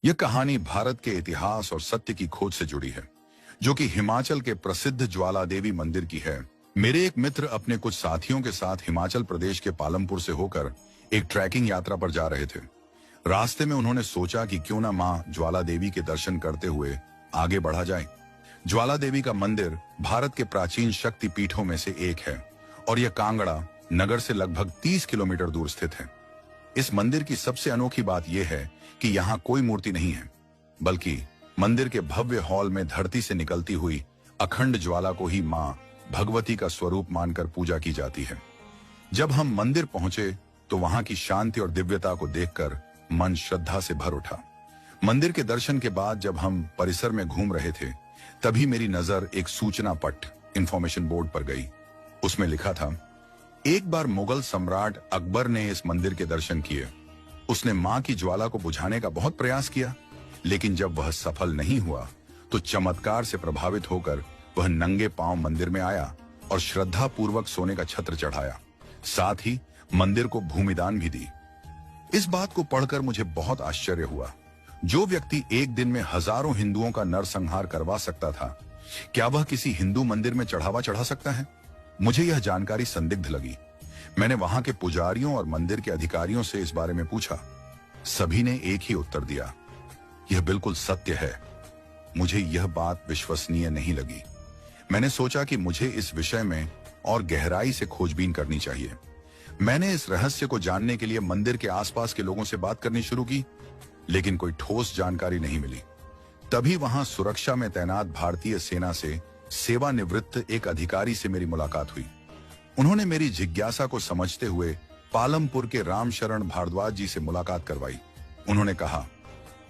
यह कहानी भारत के इतिहास और सत्य की खोज से जुड़ी है, जो कि हिमाचल के प्रसिद्ध ज्वाला देवी मंदिर की है। मेरे एक मित्र अपने कुछ साथियों के साथ हिमाचल प्रदेश के पालमपुर से होकर एक ट्रैकिंग यात्रा पर जा रहे थे। रास्ते में उन्होंने सोचा कि क्यों ना मां ज्वाला देवी के दर्शन करते हुए आगे बढ़ा जाए। ज्वाला देवी का मंदिर भारत के प्राचीन शक्ति पीठों में से एक है और यह कांगड़ा नगर से लगभग 30 किलोमीटर दूर स्थित है। इस मंदिर की सबसे अनोखी बात यह है कि यहाँ कोई मूर्ति नहीं है, बल्कि मंदिर के भव्य हॉल में धरती से निकलती हुई अखंड ज्वाला को ही मां भगवती का स्वरूप मानकर पूजा की जाती है। जब हम मंदिर पहुंचे तो वहां की शांति और दिव्यता को देखकर मन श्रद्धा से भर उठा। मंदिर के दर्शन के बाद जब हम परिसर में घूम रहे थे, तभी मेरी नजर एक सूचना पट इंफॉर्मेशन बोर्ड पर गई। उसमें लिखा था, एक बार मुगल सम्राट अकबर ने इस मंदिर के दर्शन किए। उसने मां की ज्वाला को बुझाने का बहुत प्रयास किया, लेकिन जब वह सफल नहीं हुआ तो चमत्कार से प्रभावित होकर वह नंगे पांव मंदिर में आया और श्रद्धा पूर्वक सोने का छत्र चढ़ाया। साथ ही मंदिर को भूमिदान भी दी। इस बात को पढ़कर मुझे बहुत आश्चर्य हुआ। जो व्यक्ति एक दिन में हजारों हिंदुओं का नरसंहार करवा सकता था, क्या वह किसी हिंदू मंदिर में चढ़ावा चढ़ा सकता है? मुझे यह जानकारी संदिग्ध लगी। मैंने वहां के पुजारियों और मंदिर के अधिकारियों से इस बारे में पूछा। सभी ने एक ही उत्तर दिया, यह बिल्कुल सत्य है। मुझे यह बात विश्वसनीय नहीं लगी। मैंने सोचा कि मुझे इस विषय में और गहराई से खोजबीन करनी चाहिए। मैंने इस रहस्य को जानने के लिए मंदिर के आसपास के लोगों से बात करनी शुरू की, लेकिन कोई ठोस जानकारी नहीं मिली। तभी वहां सुरक्षा में तैनात भारतीय सेना से सेवानिवृत्त एक अधिकारी से मेरी मुलाकात हुई। उन्होंने मेरी जिज्ञासा को समझते हुए पालमपुर के रामशरण भारद्वाज जी से मुलाकात करवाई। उन्होंने कहा,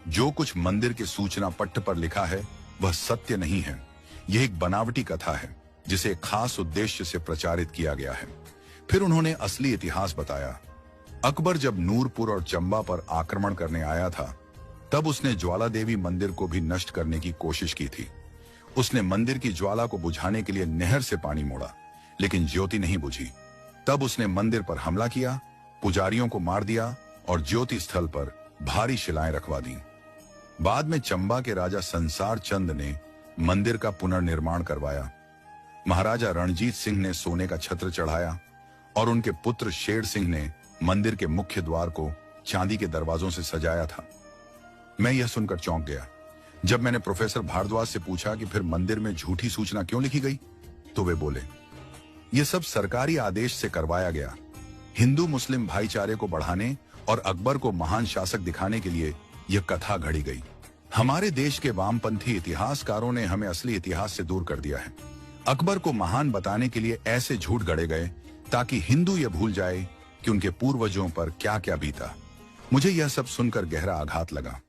जो कुछ मंदिर के सूचना पट्ट पर लिखा है वह सत्य नहीं है। यह एक बनावटी कथा है जिसे एक खास उद्देश्य से प्रचारित किया गया है। फिर उन्होंने असली इतिहास बताया। अकबर जब नूरपुर और चंबा पर आक्रमण करने आया था, तब उसने ज्वाला देवी मंदिर को भी नष्ट करने की कोशिश की थी। उसने मंदिर की ज्वाला को बुझाने के लिए नहर से पानी मोड़ा, लेकिन ज्योति नहीं बुझी। तब उसने मंदिर पर हमला किया, पुजारियों को मार दिया और ज्योति स्थल पर भारी शिलाएं रखवा दी। बाद में चंबा के राजा संसार चंद ने मंदिर का पुनर्निर्माण करवाया। महाराजा रणजीत सिंह ने सोने का छत्र चढ़ाया और उनके पुत्र शेर सिंह ने मंदिर के मुख्य द्वार को चांदी के दरवाजों से सजाया था। मैं यह सुनकर चौंक गया। जब मैंने प्रोफेसर भारद्वाज से पूछा कि फिर मंदिर में झूठी सूचना क्यों लिखी गई, तो वे बोले, यह सब सरकारी आदेश से करवाया गया। हिंदू मुस्लिम भाईचारे को बढ़ाने और अकबर को महान शासक दिखाने के लिए यह कथा घड़ी गई। हमारे देश के वामपंथी इतिहासकारों ने हमें असली इतिहास से दूर कर दिया है। अकबर को महान बताने के लिए ऐसे झूठ गढ़े गए ताकि हिंदू यह भूल जाए कि उनके पूर्वजों पर क्या क्या बीता। मुझे यह सब सुनकर गहरा आघात लगा।